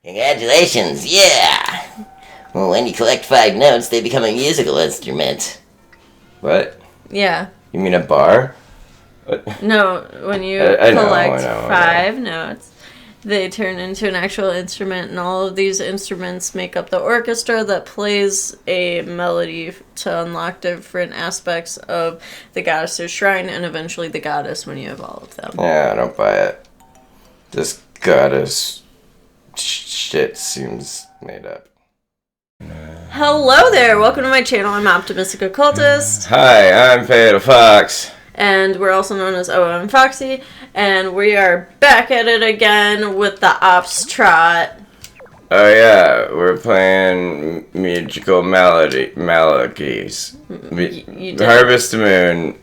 Congratulations, yeah! Well, when you collect 5 notes, they become a musical instrument. What? Yeah. You mean a bar? What? No, when you collect 5 notes, they turn into an actual instrument, and all of these instruments make up the orchestra that plays a melody to unlock different aspects of the goddess's shrine, and eventually the goddess when you have all of them. Yeah, I don't buy it. This goddess shit seems made up. Hello there, welcome to my channel. I'm OptimisticOccultist. Hi, I'm Fatal Fox. And we're also known as OM Foxy, and we are back at it again with the Ops Trot. Oh yeah, we're playing musical melodies. Harvest Moon,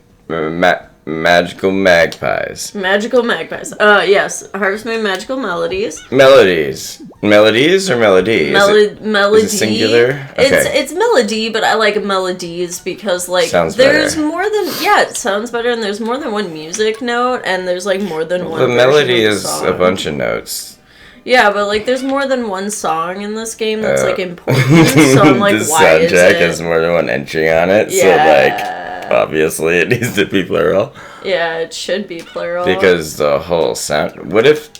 Magical Magpies. Magical Magpies. Yes, Harvest Moon Magical Melodies. Melodies or melody? Melody. Is it singular? Okay. It's melody, but I like melodies because sounds there's better. more than it sounds better, and there's more than one music note, and there's more than one. The melody is song. a bunch of notes. Yeah, but there's more than one song in this game that's important. So I'm like, the why is soundtrack it? has more than one entry on it, Yeah. so obviously it needs to be plural. Yeah, it should be plural. Because the whole sound. What if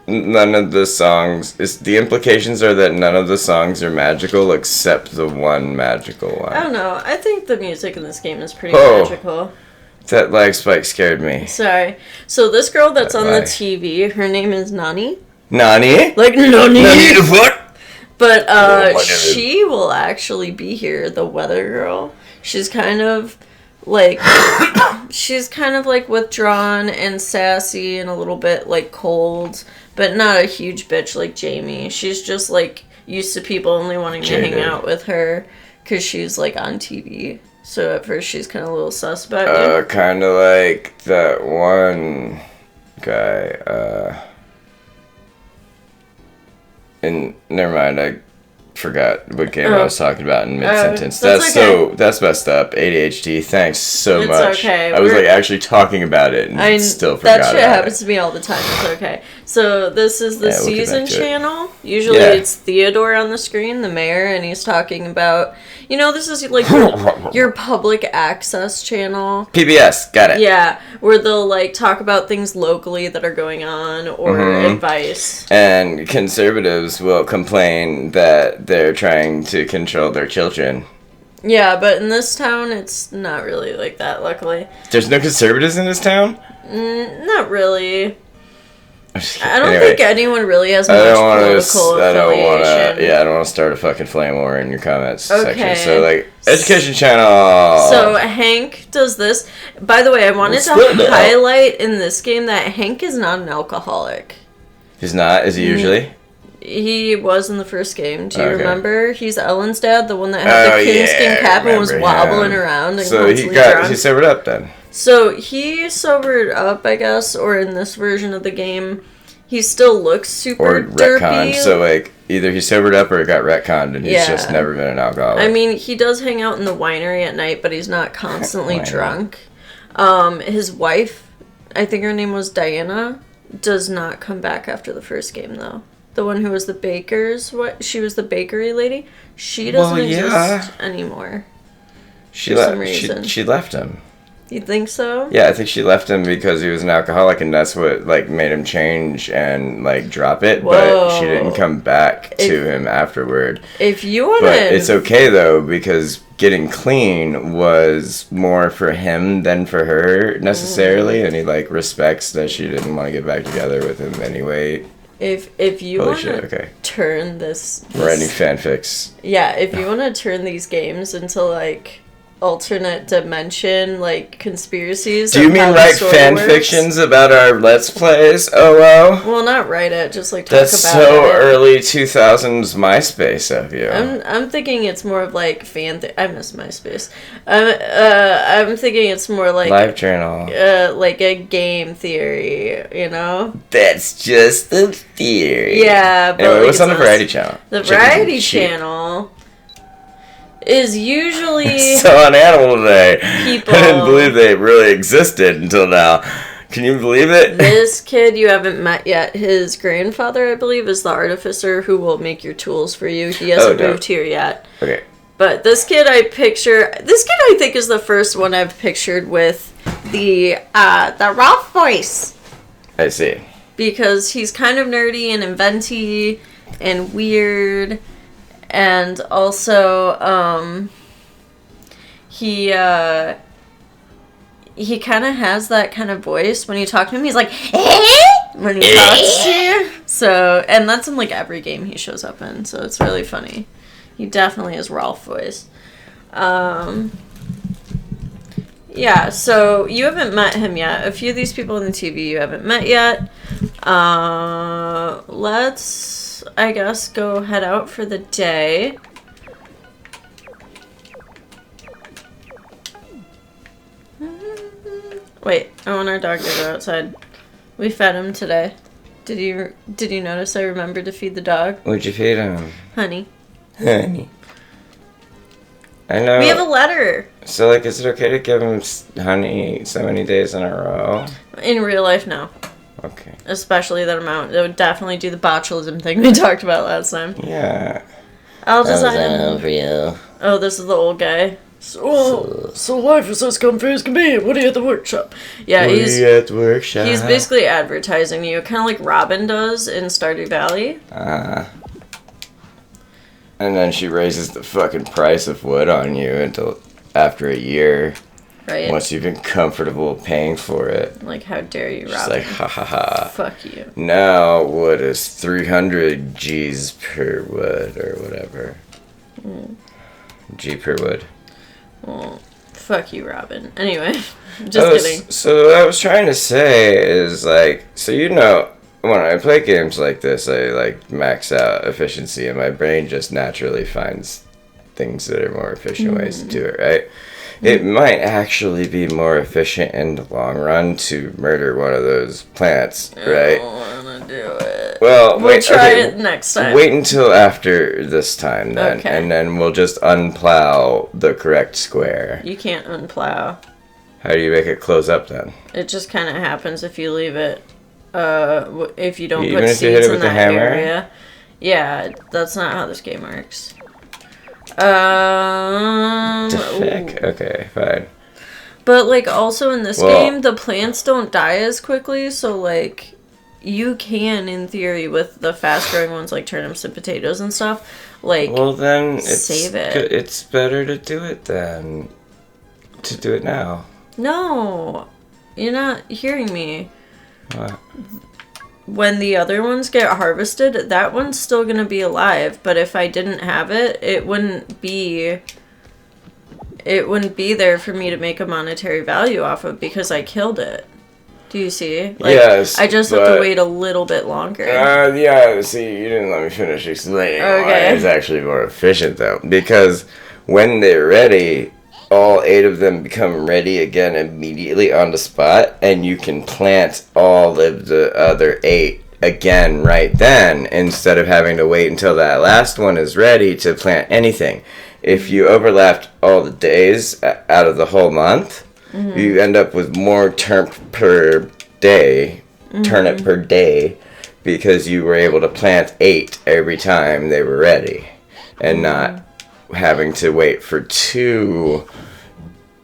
none of the songs? The implications are that none of the songs are magical except the one magical one. I don't know. I think the music in this game is pretty magical. That lag spike scared me. Sorry. So this girl that's on the TV, her name is Nani. Nani? Like Nani? Nani the fuck? But she will actually be here, the weather girl. She's kind of withdrawn and sassy and a little bit cold, but not a huge bitch like Jamie. She's just used to people only wanting to hang out with her because she's on TV. So at first she's kind of a little suspect. Kind of like that one guy. And never mind, I forgot what game I was talking about in mid-sentence. That's messed up. ADHD, thanks so much. It's okay. I was actually talking about it and still forgot that shit about happens to me all the time. It's okay. So this is the season channel. Usually Yeah. it's Theodore on the screen, the mayor, and he's talking about, this is your public access channel. PBS, got it. Yeah, where they'll talk about things locally that are going on or advice. And conservatives will complain that they're trying to control their children. Yeah, but in this town, it's not really like that, luckily. There's no conservatives in this town? Not really. I don't Anyway, think anyone really has much political affiliation. I don't want to start a fucking flame war in your comments Okay. section. So, education channel. So, Hank does this. By the way, I wanted to highlight in this game that Hank is not an alcoholic. He's not? Is he usually? He was in the first game. Do you remember? He's Ellen's dad, the one that had the coonskin cap and was wobbling around and constantly drunk. He sobered up then. So he sobered up, I guess, or in this version of the game, he still looks super derpy. So either he sobered up or it got retconned, and he's just never been an alcoholic. I mean, he does hang out in the winery at night, but he's not constantly drunk. His wife, I think her name was Diana, does not come back after the first game though. The one who was the baker's, she was the bakery lady. She doesn't exist anymore. She left him. You think so? Yeah, I think she left him because he was an alcoholic, and that's what made him change and drop it. Whoa. But she didn't come back to him afterward. If you want to, but it's okay though, because getting clean was more for him than for her necessarily, and he respects that she didn't want to get back together with him anyway. If you want to turn this writing fanfics. Yeah, if you want to turn these games into alternate dimension conspiracies. Do you mean write fan fictions about our Let's Plays? Oh well, not write it, just talk about it. That's so early 2000s MySpace of you. I'm thinking it's more of I miss MySpace. I'm thinking it's more Live Journal. A game theory, That's just the theory. Yeah, but anyway, what's on the Variety Channel? The Variety Channel is usually so on Animal Today. People. I didn't believe they really existed until now. Can you believe it? This kid you haven't met yet, his grandfather, I believe, is the artificer who will make your tools for you. He hasn't moved here yet. Okay. But this kid I think is the first one I've pictured with the Ralph voice. I see. Because he's kind of nerdy and inventy and weird, and also he kind of has that kind of voice when you talk to him. He's like when he talks to you. So, and that's in like every game he shows up in. So it's really funny. He definitely has Ralph voice. Yeah, so you haven't met him yet. A few of these people in the TV you haven't met yet. Let's, I guess, go head out for the day. Wait, I want our dog to go outside. We fed him today. Did you notice I remembered to feed the dog? What'd you feed him? Honey. Honey. I know. We have a letter. So, like, is it okay to give him honey so many days in a row? In real life, no. Okay. Especially that amount. It would definitely do the botulism thing we talked about last time. Yeah. I'll design him. for you. Oh, this is the old guy. So life is as comfy as can be. What are you at the workshop? Yeah, he's at the workshop. He's basically advertising you, kind of like Robin does in Stardew Valley. And then she raises the fucking price of wood on you until after a year. Right. Once you've been comfortable paying for it. Like, how dare you, Robin? She's like, ha ha ha. Fuck you. Now wood is 300 G's per wood or whatever. G per wood. Well, fuck you, Robin. Anyway, just kidding. So what I was trying to say is, like, so you know, when I play games like this, I, like, max out efficiency, and my brain just naturally finds things that are more efficient ways to do it, right? It might actually be more efficient in the long run to murder one of those plants, right? I don't want to do it. Well, we'll try it next time. Wait until after this time, then, Okay. and then we'll just unplow the correct square. You can't unplow. How do you make it close up, then? It just kind of happens if you leave it. If you don't Even put if you hit seeds it in with the that hammer? area. Yeah, that's not how this game works. Heck? Okay, fine. But, like, also in this Well- game, the plants don't die as quickly, so, like, you can, in theory, with the fast-growing ones like turnips and potatoes and stuff, like, Well, then save it. It's better to do it then. To do it now. No, you're not hearing me. What? When the other ones get harvested, that one's still gonna be alive, but if I didn't have it, it wouldn't be there for me to make a monetary value off of because I killed it. Do you see? Like, Yes, I just have to wait a little bit longer. Yeah, see, you didn't let me finish explaining why Okay. it's actually more efficient, though. Because when they're ready, all 8 of them become ready again immediately on the spot, and you can plant all of the other 8 again right then, instead of having to wait until that last one is ready to plant anything. If you overlapped all the days out of the whole month, you end up with more turnip per day, because you were able to plant 8 every time they were ready, and not having to wait for 2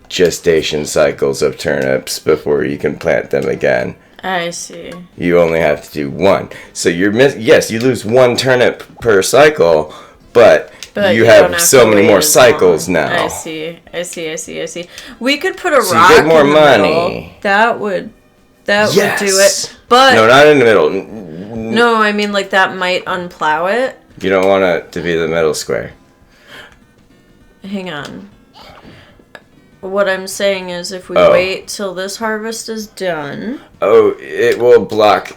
gestation cycles of turnips before you can plant them again. I see. You only have to do 1. So you lose 1 turnip per cycle, but you have so many more cycles now. I see. We could put a So rock you get more in the money. middle. That would do Yes. it. But No, not in the middle. no, I mean, like, that might unplow it. You don't want it to be the middle square. Hang on. What I'm saying is, if we wait till this harvest is done... Oh, it will block...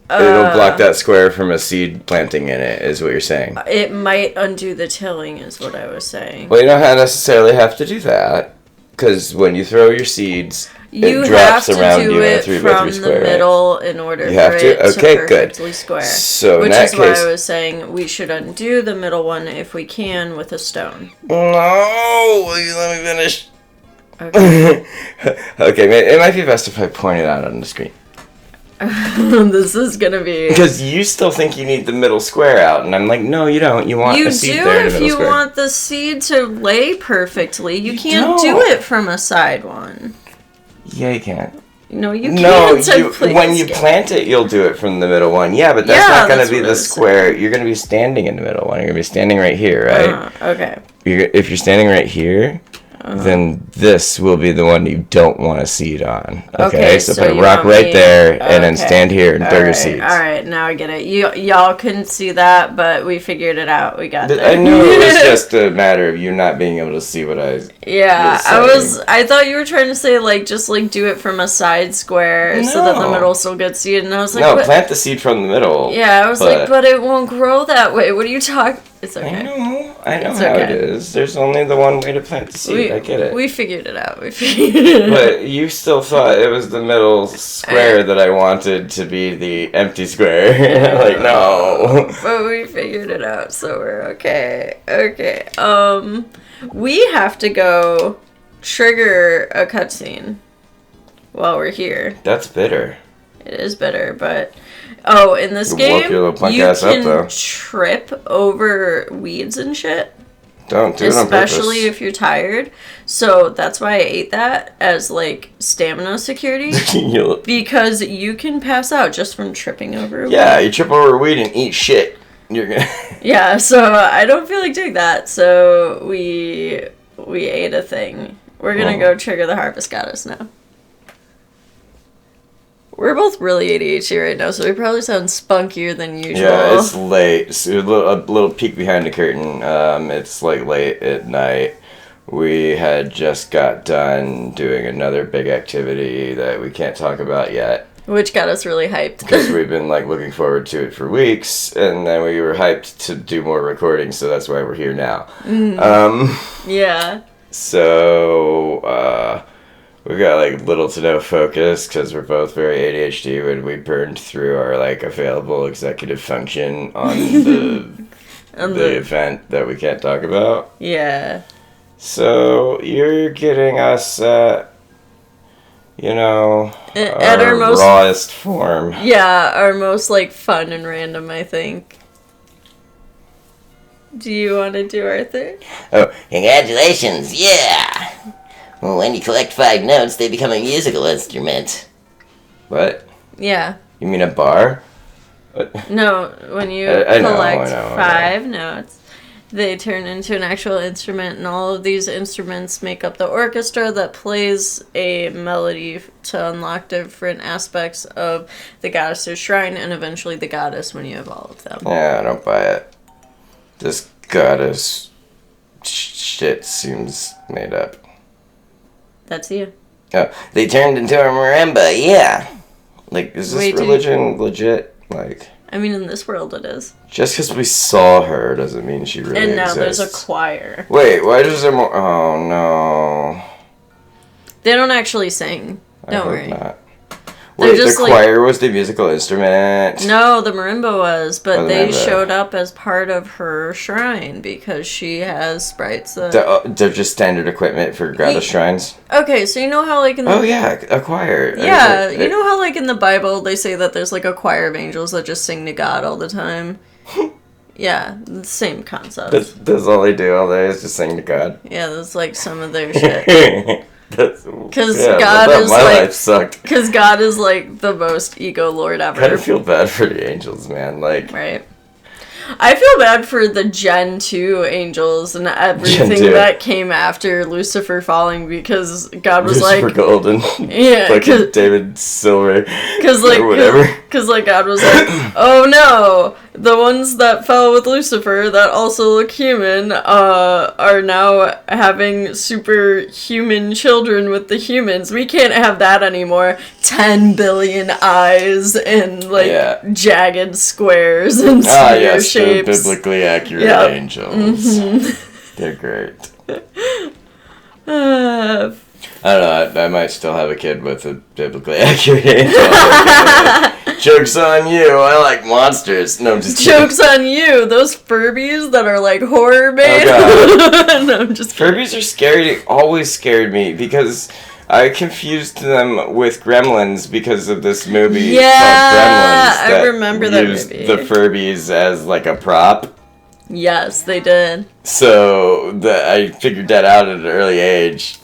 It'll block that square from a seed planting in it, is what you're saying. It might undo the tilling, is what I was saying. Well, you don't necessarily have to do that, because when you throw your seeds, You it have drops to around do you in a it 3x3 from the square. Right? middle in order You for have it to? Okay, to good. perfectly square. So in Which that is why case- I was saying we should undo the middle one if we can with a stone. No, will you let me finish? Okay. Okay, it might be best if I point it out on the screen. This is gonna be... Because you still think you need the middle square out, and I'm like, no, you don't. You want a seed there in the middle square. You do if you want the seed to lay perfectly. You can't do it from a side one. Yeah, you can. No, you can't. No, when you plant it, you'll do it from the middle one. Yeah, but that's not going to be the square. You're going to be standing in the middle one. You're going to be standing right here, right? Okay. If you're standing right here, then this will be the one you don't want a seed on. Okay, so put a rock right there, and then stand here and throw your seeds. All right, now I get it. Y'all couldn't see that, but we figured it out. We got there. I knew it was just a matter of you not being able to see what I was saying. I thought you were trying to say, like, just, like, do it from a side square so that the middle still gets seed, and I was like... No, plant the seed from the middle. Yeah, I was like, but it won't grow that way. What are you talking... It's okay. I know how it is. There's only the one way to plant the seed. I get it. We figured it out. But you still thought it was the middle square that I wanted to be the empty square. Like, no. But we figured it out, so we're okay. Okay. We have to go trigger a cutscene while we're here. That's bitter. It is bitter, but... Oh, in this game, you can trip over weeds and shit. Don't do it on purpose. Especially if you're tired. So that's why I ate that as, like, stamina security. Because you can pass out just from tripping over a weed. Yeah, you trip over a weed and eat shit. You're gonna... Yeah, so I don't feel like doing that. So we ate a thing. We're gonna go trigger the Harvest Goddess now. We're both really ADHD right now, so we probably sound spunkier than usual. Yeah, it's late. So a little peek behind the curtain. It's like late at night. We had just got done doing another big activity that we can't talk about yet. Which got us really hyped. Because we've been like looking forward to it for weeks, and then we were hyped to do more recordings, so that's why we're here now. Yeah. So, we've got, like, little to no focus because we're both very ADHD when we burned through our, like, available executive function on the event that we can't talk about. Yeah. So, you're getting us at our most rawest form. Yeah, our most, like, fun and random, I think. Do you want to do our thing? Oh, congratulations, yeah! Well, when you collect 5 notes, they become a musical instrument. What? Yeah. You mean a bar? What? No, when you collect 5 notes, they turn into an actual instrument, and all of these instruments make up the orchestra that plays a melody to unlock different aspects of the goddess's shrine, and eventually the goddess when you have all of them. Yeah, I don't buy it. This goddess shit seems made up. That's you. Oh, they turned into a marimba, yeah. Like, is this religion legit? Like, I mean, in this world it is. Just because we saw her doesn't mean she really exists. And now there's a choir. Wait, why does there more... Oh, no. They don't actually sing. Don't worry. Not. Wait, the choir was the musical instrument? No, the marimba was, but they showed up as part of her shrine because she has sprites. They're just standard equipment for goddess shrines? Okay, so you know how, like, in the... Oh, yeah, a choir. Yeah, you know how, like, in the Bible they say that there's, like, a choir of angels that just sing to God all the time? Yeah, the same concept. That's all they do all day is just sing to God? Yeah, that's, like, some of their shit. Because God is like the most ego lord ever. I kind of feel bad for the angels, man. Like, right. I feel bad for the Gen 2 angels and everything that came after Lucifer falling because God was Lucifer like... Golden. Yeah. Fucking David Silver. Because, like, God was like, oh no, the ones that fell with Lucifer that also look human are now having superhuman children with the humans. We can't have that anymore. 10 billion eyes and, like, jagged squares and sphere shapes. The biblically accurate angels. Mm-hmm. They're great. I don't know. I might still have a kid with a biblically accurate angel. Joke's on you. I like monsters. No, I'm just kidding. Joke's on you. Those Furbies that are like horror made. Oh, No, I'm just kidding. Furbies are scary. They always scared me because I confused them with Gremlins because of this movie called Gremlins. I remember that used movie. the Furbies as like a prop. Yes, they did. So I figured that out at an early age.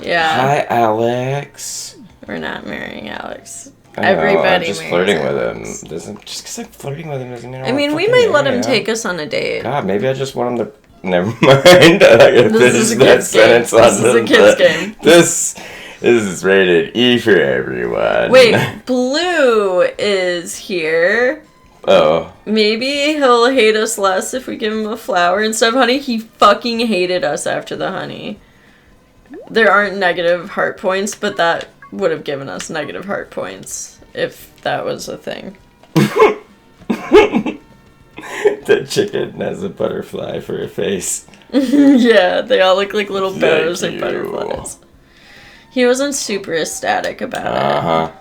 Yeah. Hi, Alex. We're not marrying Alex. I know, Everybody I'm just marries flirting Alex. with him. Just because I'm flirting with him doesn't mean I mean, we might let him take us on a date. God, maybe I just want him to. Never mind. I gotta This is finish a that kid's game. sentence This on is a kid's game. This is rated E for everyone. Wait, Blue is here. Oh. Maybe he'll hate us less if we give him a flower instead of honey. He fucking hated us after the honey. There aren't negative heart points, but that would have given us negative heart points if that was a thing. The chicken has a butterfly for a face. Yeah, they all look like little Thank bows and you. butterflies. He wasn't super ecstatic about Uh-huh.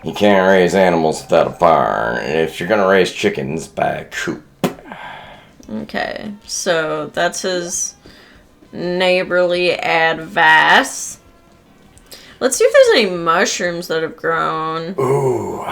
You can't raise animals without a barn. And if you're gonna raise chickens, buy a coop. it. Okay, so that's his neighborly advice. Let's see if there's any mushrooms that have grown. Ooh,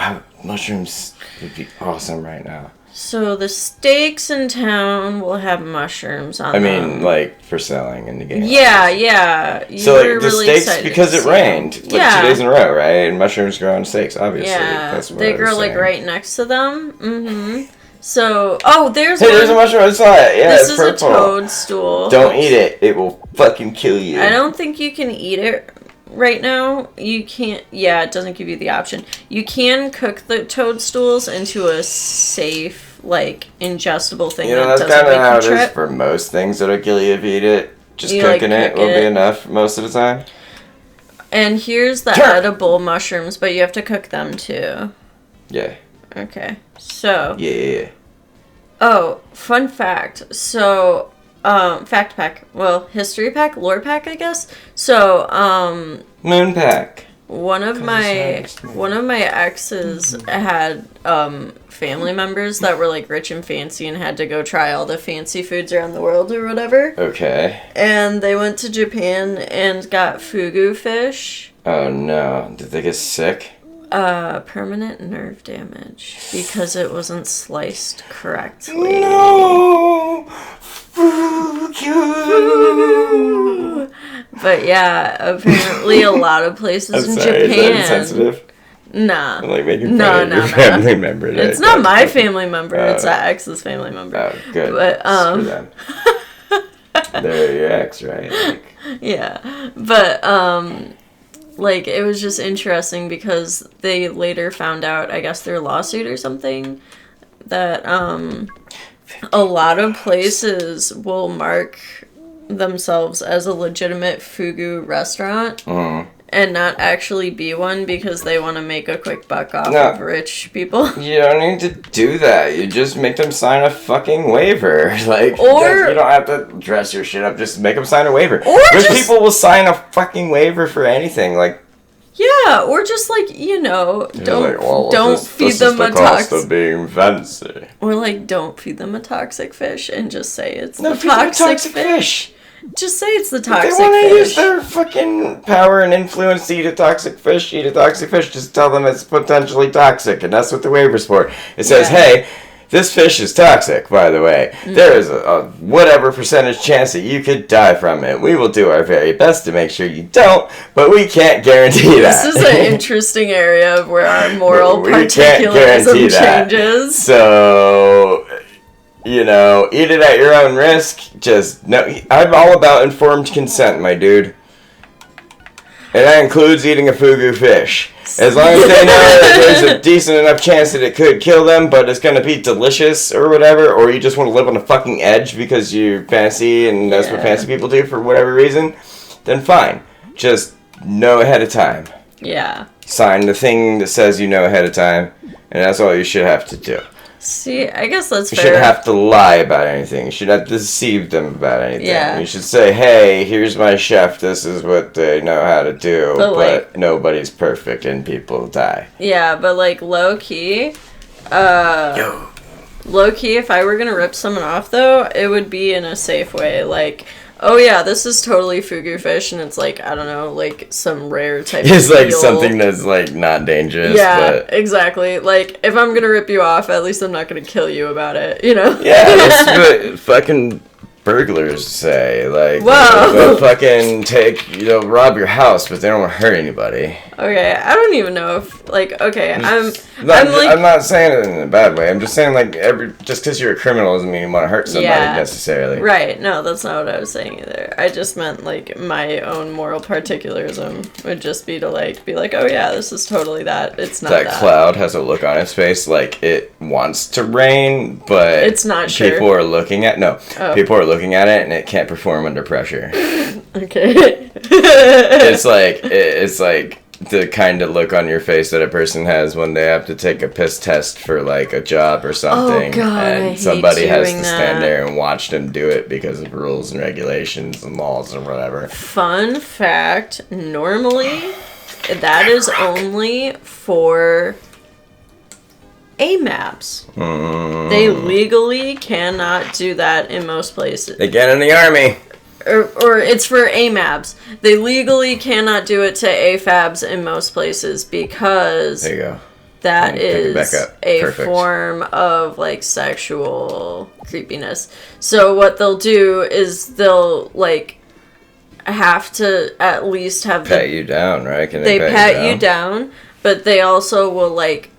mushrooms would be awesome right now. So the steaks in town will have mushrooms on them. I mean, like, for selling in the game. Yeah, yeah. You So, were like, the really steaks, excited because to it see rained, them. like, 2 days in a row, right? And mushrooms grow on steaks, obviously. Yeah, That's what they I was grow, like, saying. right next to them. Mm-hmm. So, oh, there's Hey, one. there's a mushroom, I saw it. Yeah, This it's is purple. a toadstool. Don't eat it. It will fucking kill you. I don't think you can eat it right now. You can't. Yeah, it doesn't give you the option. You can cook the toadstools into a safe, like, ingestible thing You know, that that's doesn't kind of make how you it is trip. for most things that'll kill you if you eat it. Just You, cooking like, it cook will be it. enough most of the time. And here's the Sure. edible mushrooms, but you have to cook them too. Yeah. Okay, so. Yeah. Oh, fun fact. So, fact pack. Well, history pack, lore pack, I guess. So, Moon pack. one of my exes had family members that were like rich and fancy and had to go try all the fancy foods around the world or whatever. Okay. And they went to Japan and got fugu fish. Oh no. Did they get sick? Permanent nerve damage because it wasn't sliced correctly. No! But yeah, apparently a lot of places I'm in sorry, Japan. is that insensitive? Nah. I'm like making No, fun of no, your no. family member. that It's not got my sick. family member, it's that ex's family member. Oh, good. But, Screw them. They're your ex, right? Like, Yeah. But, like, it was just interesting because they later found out, I guess, their lawsuit or something, that, a lot of places will mark themselves as a legitimate fugu restaurant and not actually be one because they want to make a quick buck off of rich people. you don't need to do that. You just make them sign a fucking waiver. Like, Or- you don't have to dress your shit up. Just make them sign a waiver. Or Rich just- people will sign a fucking waiver for anything. Like, Yeah, or just like, you know, don't feed them a toxic. being fancy. Or like, don't feed them a toxic fish and just say it's No, the feed them a toxic fish. Just say it's the If they toxic want to use fish. their fucking power and influence to eat a toxic fish. Just tell them it's potentially toxic, and that's what the waiver's for. It says, Yeah. hey, this fish is toxic, by the way. There is a whatever percentage chance that you could die from it. We will do our very best to make sure you don't, but we can't guarantee that. This is an interesting area of where our moral We can't guarantee particularism that. changes. So, you know, eat it at your own risk. Just no. I'm all about informed consent, my dude. And that includes eating a fugu fish. As long as they know that there's a decent enough chance that it could kill them, but it's gonna be delicious or whatever, or you just want to live on a fucking edge because you're fancy and that's what Yeah. fancy people do for whatever reason, then fine. Just know ahead of time. Yeah. Sign the thing that says you know ahead of time, and that's all you should have to do. See, I guess that's You fair. shouldn't have to lie about anything. You should not deceive them about anything. Yeah. You should say, hey, here's my chef. This is what they know how to do. But, like- nobody's perfect and people die. Yeah, but like low-key, Yo. low-key, if I were gonna rip someone off, though, it would be in a safe way. Like, oh yeah, this is totally fugu fish, and it's like, I don't know, like some rare type It's of like eel. something that's like not dangerous. Yeah, But exactly. Like, if I'm gonna rip you off, at least I'm not gonna kill you about it, you know? yeah, that's what fucking burglars say. Like, Whoa. they'll fucking rob your house, but they don't hurt anybody. Okay, I don't even know if, like, okay, I'm I'm not saying it in a bad way. I'm just saying, like, just because you're a criminal doesn't mean you want to hurt somebody Yeah. necessarily. right, no, that's not what I was saying either. I just meant, like, my own moral particularism would just be to, like, be like, oh yeah, this is totally that. It's not that. That cloud has a look on its face like it wants to rain, but It's not sure. people are looking at Oh. people are looking at it and it can't perform under pressure. Okay. it's like the kind of look on your face that a person has when they have to take a piss test for like a job or something, God, I and hate somebody has to doing stand that. there and watch them do it because of rules and regulations and laws or whatever. Fun fact, normally, that is only for AMABs. They legally cannot do that in most places. They get in the army. Or it's for AMABs. They legally cannot do it to AFABs in most places because There you go. that Pick it back is up. a Perfect. form of like sexual creepiness. So what they'll do is they'll like have to at least have Pat you down, right? Can they pat you down, but they also will like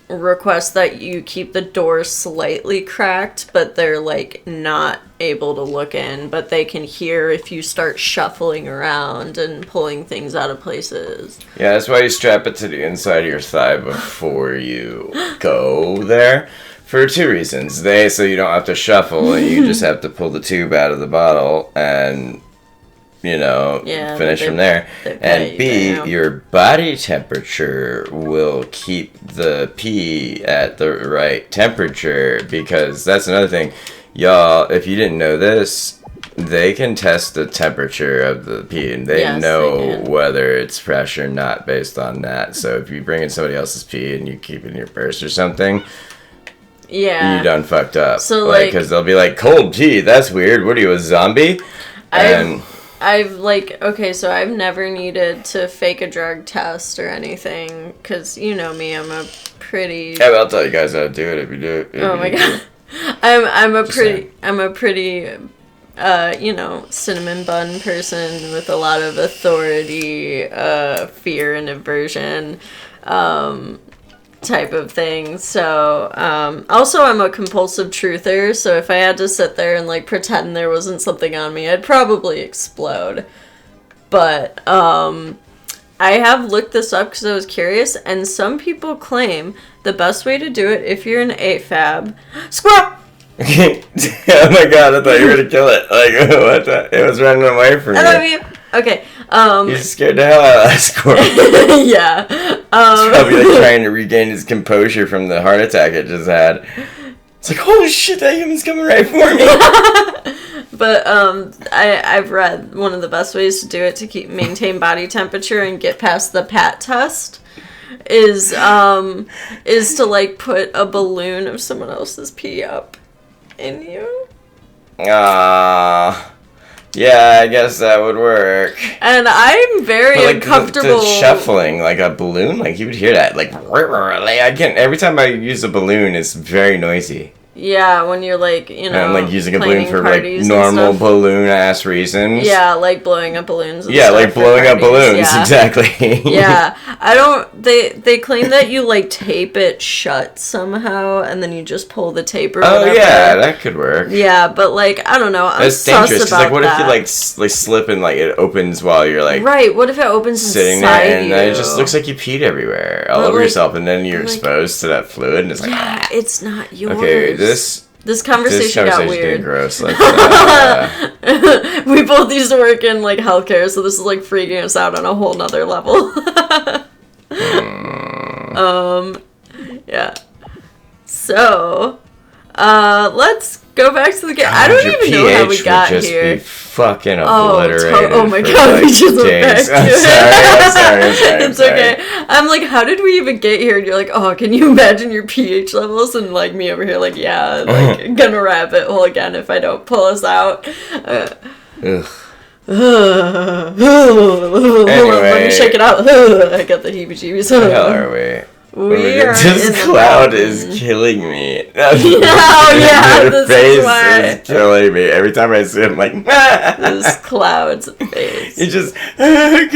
request that you keep the door slightly cracked, but they're like not able to look in, but they can hear if you start shuffling around and pulling things out of places. Yeah, that's why you strap it to the inside of your thigh before you go there. For two reasons. So you don't have to shuffle and you just have to pull the tube out of the bottle and, Yeah, finish they- from there. they pat And you B, down. your body temperature will keep the pee at the right temperature, because that's another thing. Y'all, if you didn't know this, they can test the temperature of the pee, and they Yes, they know can. whether it's fresh or not based on that. So if you bring in somebody else's pee and you keep it in your purse or something, Yeah. you done fucked up. So, like- because they'll be like, cold pee, that's weird. What are you, a zombie? So I've never needed to fake a drug test or anything, because you know me, I'm a pretty... Yeah, but I'll tell you guys how to do it if you do it. Oh my god. I'm a pretty cinnamon bun person with a lot of authority, fear and aversion, type of thing. So, also I'm a compulsive truther, so if I had to sit there and like pretend there wasn't something on me, I'd probably explode. But, I have looked this up because I was curious, and some people claim the best way to do it if you're an AFAB... Squirrel! Oh my god, I thought you were gonna kill it. Like, what the? It was running away from I love you. you! Okay, You scared the hell out of that squirrel. yeah. Probably like trying to regain his composure from the heart attack it just had. It's like, holy shit, that human's coming right for me. But I've read one of the best ways to do it to maintain body temperature and get past the PAT test is to like put a balloon of someone else's pee up in you. Yeah, I guess that would work. And I'm very But like uncomfortable. the shuffling, like a balloon, like you would hear that, like I can't. Every time I use a balloon, it's very noisy. Yeah, when you're like, And I'm like using a balloon planning for like parties and normal stuff. balloon ass reasons. Yeah, like blowing up balloons. And Yeah, stuff like for blowing up parties, balloons, yeah. exactly. Yeah, I don't. They claim that you like tape it shut somehow, and then you just pull the tape or Oh whatever. yeah, that could work. Yeah, but like I don't know. I'm That's sus dangerous. 'Cause, about like, what that. if you like slip and like it opens while you're like Right? What if it opens sitting inside there and you? it just looks like you peed everywhere, all But, over like- yourself, and then you're like- exposed to that fluid, and it's like, Yeah, it's not yours. okay, this conversation got conversation's getting weird. gross. Let's, We both used to work in like healthcare, so this is like freaking us out on a whole nother level. Yeah. So, let's go back to the game. I don't even know how we got here. Be fucking obliterated. Oh my god, we just went back to it. I'm sorry. It's okay. I'm like, how did we even get here? And you're like, oh, can you imagine your pH levels? And like me over here, like, yeah, like gonna rabbit hole again if I don't pull us out. Ugh. Let me shake it out. I got the heebie-jeebies. Where the hell are we? This cloud is killing me. Your face is killing me. Every time I see it, I'm like, this cloud's face. You just, I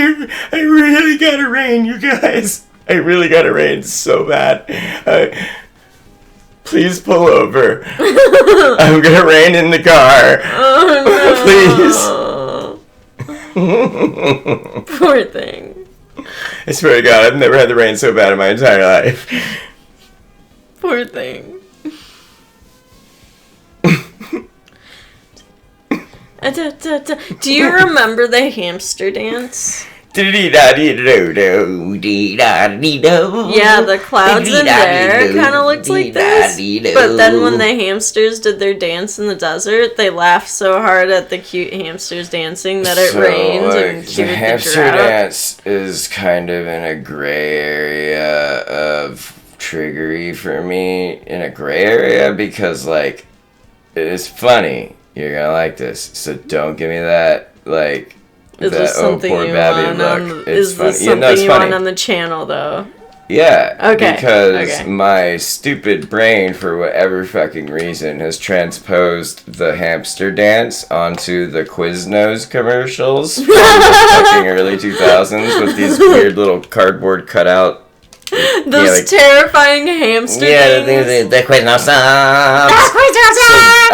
really gotta rain, you guys. I really gotta rain so bad. Please pull over. I'm gonna rain in the car. Oh, no. Please. Poor thing. I swear to God, I've never had the rain so bad in my entire life. Poor thing. Do you remember the hamster dance? Yeah, the clouds in there kind of looked like this. But then when the hamsters did their dance in the desert, they laughed so hard at the cute hamsters dancing that it rained and cured the hamster drought. dance is kind of in a gray area of triggery for me. In a gray area because, like, it's funny. You're gonna like this. So don't give me that, like... Is this something you want on? Is this something you want on the channel, though? Yeah. Okay. Because my stupid brain, for whatever fucking reason, has transposed the hamster dance onto the Quiznos commercials from the fucking early 2000s with these weird little cardboard cutout. Those terrifying hamster things. The Quiznos songs.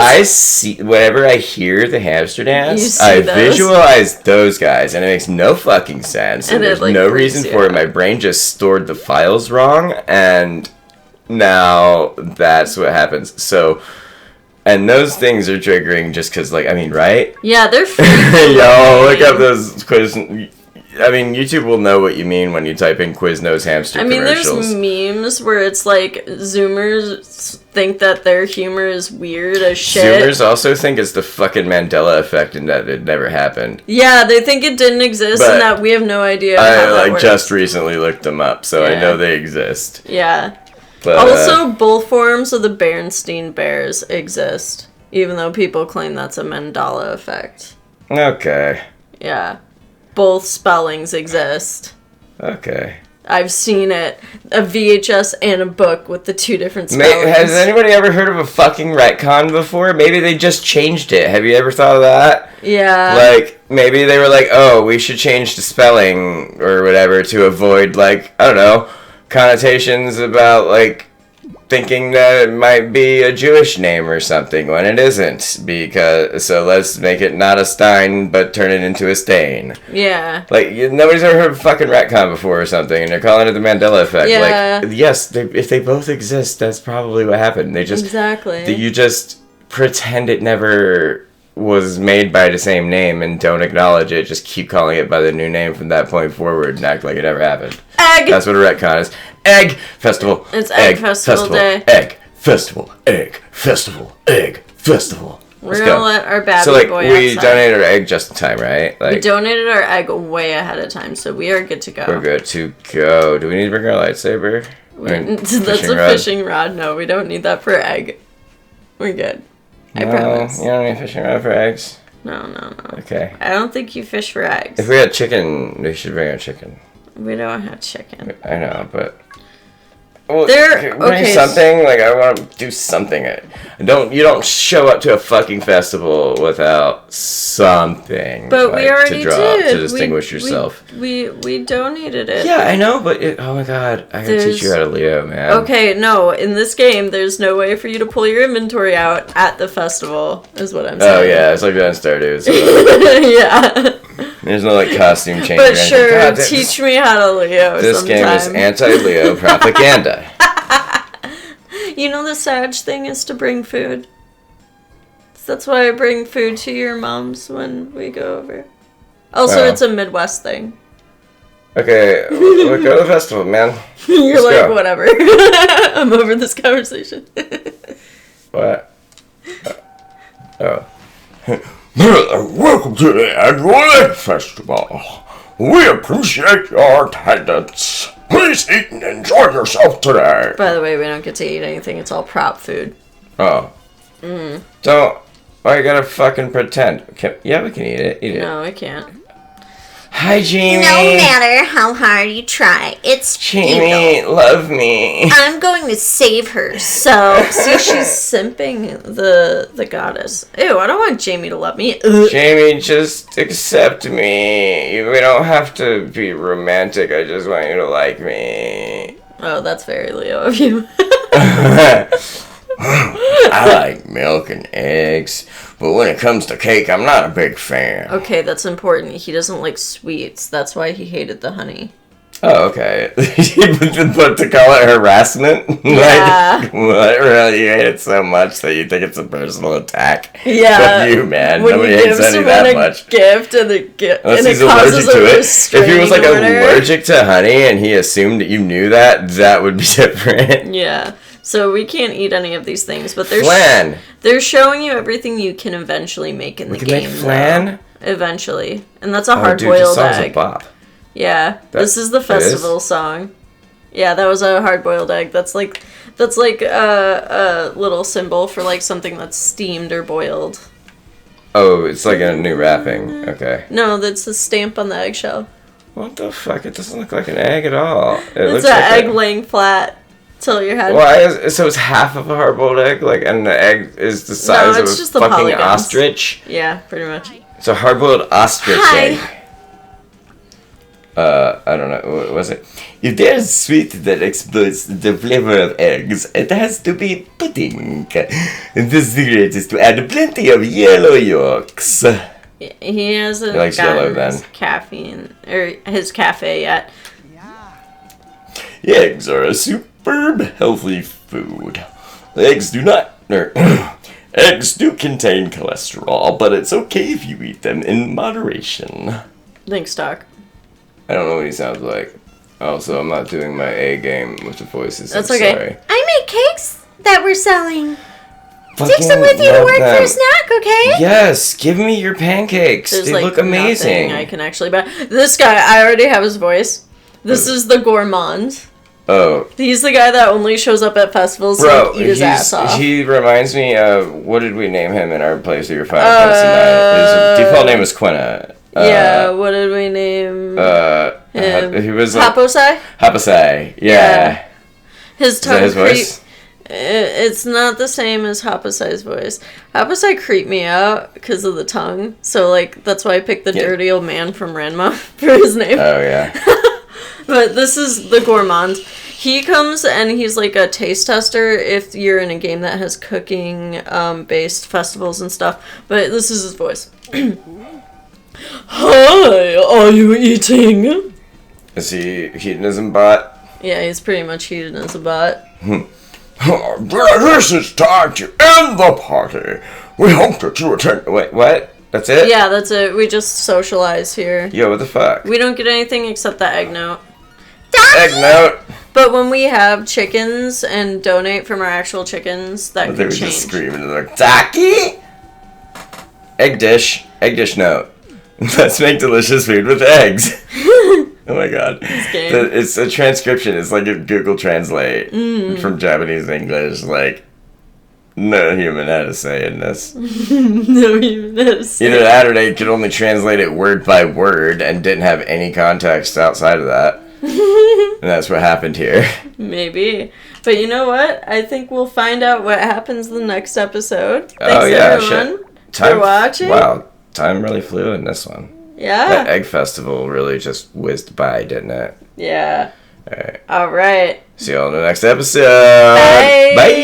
I see, whenever I hear the hamster dance, I those. visualize those guys, and it makes no fucking sense. And there's no reason for it. My brain just stored the files wrong, and now that's what happens. So, and those things are triggering just because, like, I mean, right? Yeah, they're freaky. Yo, look up those quiz. I mean, YouTube will know what you mean when you type in Quiznos hamster commercials. There's memes where it's like Zoomers think that their humor is weird as shit. Zoomers also think it's the fucking Mandela effect and that it never happened. Yeah, they think it didn't exist and that we have no idea how that works. Just recently looked them up, so I know they exist. Yeah. But, also, both forms of the Berenstain Bears exist, even though people claim that's a Mandela effect. Okay. Yeah. Both spellings exist. Okay. I've seen it. A VHS and a book with the two different spellings. Has anybody ever heard of a fucking retcon before? Maybe they just changed it. Have you ever thought of that? Yeah. Like, maybe they were like, oh, we should change the spelling or whatever to avoid, like, I don't know, connotations about, like, thinking that it might be a Jewish name or something when it isn't. So let's make it not a Stein, but turn it into a Stain. Yeah. Like, nobody's ever heard of fucking retcon before or something, and they're calling it the Mandela effect. Yeah. Like, yes, if they both exist, that's probably what happened. They just... Exactly. You just pretend it never was made by the same name and don't acknowledge it. Just keep calling it by the new name from that point forward and act like it never happened. Egg! That's what a retcon is. Egg Festival. It's Egg Festival Day. Egg Festival. Egg Festival. Egg Festival. We're gonna let our baby so, like, boy we outside. donated our egg just in time, right? Like, we donated our egg way ahead of time, so we are good to go. We're good to go. Do we need to bring our lightsaber? That's a fishing rod. No, we don't need that for egg. We're good. I promise. You don't need a fishing rod for eggs? No. Okay. I don't think you fish for eggs. If we had chicken, we should bring our chicken. We don't have chicken. I know, but... Well, Bring something. Like, I want to do something. You don't show up to a fucking festival without something. But we already did. To distinguish yourself. We donated it. Yeah, I know, but oh my god, I gotta teach you how to Leo, man. Okay, no, in this game, there's no way for you to pull your inventory out at the festival. Is what I'm saying. Oh yeah, it's like that in Stardew. So yeah. There's no like costume change. But sure, God, teach me how to Leo. This game is anti-Leo propaganda. You know the Sag thing is to bring food. That's why I bring food to your mom's when we go over. Also, it's a Midwest thing. Okay, we'll go to the festival, man. You're Let's like, go. whatever. I'm over this conversation. What? Oh. Welcome to the annual Egg Festival. We appreciate your attendance. Please eat and enjoy yourself today. By the way, we don't get to eat anything. It's all prop food. Oh. Don't. Why you gotta fucking pretend? Yeah, we can eat it. Eat it. No, I can't. Hi, Jamie. No matter how hard you try, it's Jamie, futile. love me. I'm going to save her, so... See, she's simping the goddess. Ew, I don't want Jamie to love me. Ugh. Jamie, just accept me. We don't have to be romantic. I just want you to like me. Oh, that's very Leo of you. I like milk and eggs, but when it comes to cake, I'm not a big fan. Okay, that's important. He doesn't like sweets. That's why he hated the honey. Oh, okay. But to call it harassment? Yeah. Like, what? Really? You hate it so much that you think it's a personal attack? Yeah. Fuck you, man. When Nobody you give hates any someone that a much. gift and Unless and he's it causes allergic to a it. restraining If he was like order. allergic to honey and he assumed that you knew that, that would be different. Yeah. So we can't eat any of these things, but Flan. they're showing you everything you can eventually make in We the can game. make flan? Though. Eventually. And that's a Oh, dude, this hard-boiled song's a egg. bop. Yeah. This is the festival song. Yeah, that was a hard-boiled egg. That's like a little symbol for like something that's steamed or boiled. Oh, it's like a new wrapping. Okay. No, that's a stamp on the eggshell. What the fuck? It doesn't look like an egg at all. It It's looks an like egg laying flat till your head. So it's half of a hard-boiled egg, like, and the egg is the size of it's a just the fucking polygons. ostrich. Yeah, pretty much. It's a hard-boiled ostrich Hi. egg. I don't know. What was it? If there's sweet that explodes the flavor of eggs, it has to be pudding. The secret is to add plenty of yellow yolks. He hasn't He likes yellow, gotten his then. caffeine or his cafe yet. Eggs are a superb healthy food. Eggs do not... Eggs do contain cholesterol, but it's okay if you eat them in moderation. Thanks, Doc. I don't know what he sounds like. Also, I'm not doing my A game with the voices. That's I'm okay. Sorry. I made cakes that we're selling. Take Fucking some with you to love work for them. a snack, okay? Yes, give me your pancakes. There's They like look amazing. nothing I can actually buy. This guy, I already have his voice. This is the gourmand. Oh, He's the guy that only shows up at festivals bro, to eat his ass off. he reminds me of, what did we name him in our playthrough of Final Fantasy IX? His default name was Quina. Yeah, what did we name him? He was like Haposai? Haposai. Yeah. His Is that tongue his voice? It's not the same as Haposai's voice. Haposai creeped me out because of the tongue. So, like, that's why I picked the dirty old man from Ranma for his name. Oh, yeah. But this is the gourmand. He comes and he's like a taste tester if you're in a game that has cooking based festivals and stuff. But this is his voice. Hi, are you eating? Is he hedonism bot? Yeah, he's pretty much heated as a bot. This is time to end the party. We hope that you attend. Wait, what? That's it? Yeah, that's it. We just socialize here. Yo, what the fuck? We don't get anything except that egg note. Egg note. But when we have chickens and donate from our actual chickens, that They were could just change. screaming like, Taki! Egg dish. Egg dish note. Let's make delicious food with eggs. Oh my god. game. It's a transcription. It's like a Google Translate Mm. from Japanese to English. Like, no human had a say in this. No, even this. Either that or they could only translate it word by word and didn't have any context outside of that. And that's what happened here. Maybe. But you know what? I think we'll find out what happens the next episode. Thanks, Oh, yeah, everyone, shit. for watching. Wow, time really flew in this one. Yeah. That egg festival really just whizzed by, didn't it? Yeah. Alright. All right. See you all in the next episode. Bye. Bye.